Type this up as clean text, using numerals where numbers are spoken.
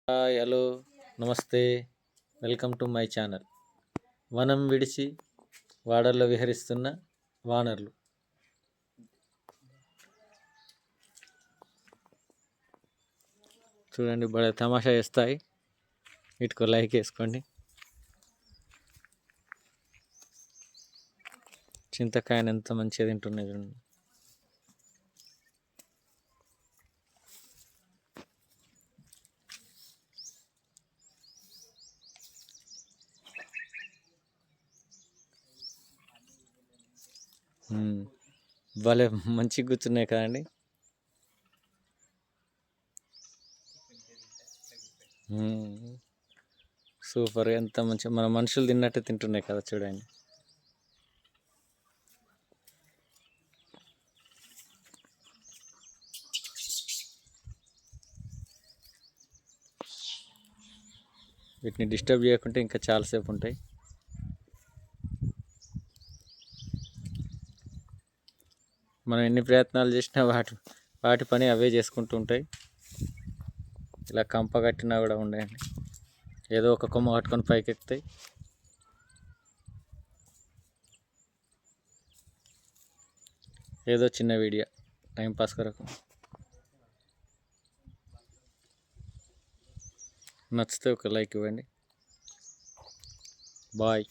Hi, hello, నమస్తే, welcome to my channel. వనం విడిచి వాడల్లో విహరిస్తున్న వానర్లు. చూడండి, బడ తమాషా చేస్తాయి. వీటికో లైక్ వేసుకోండి. చింతకాయని ఎంత మంచిగా తింటున్నాయి చూడండి. భలే మంచిగా కూర్చున్నాయి కదండి. సూపర్, ఎంత మంచిగా మన మనుషులు తిన్నట్టు తింటున్నాయి కదా చూడండి. వీటిని డిస్టర్బ్ చేయకుంటే ఇంకా చాలాసేపు ఉంటాయి. మనం ఎన్ని ప్రయత్నాలు చేసినా వాటి పని అవే చేసుకుంటూ ఉంటాయి. ఇలా కంప కట్టినా కూడా ఉండయండి, ఏదో ఒక కొమ్మ కట్టుకొని పైకి ఎక్కుతాయి. ఏదో చిన్న వీడియో టైంపాస్ కొరకు. నచ్చితే ఒక లైక్ ఇవ్వండి. బాయ్.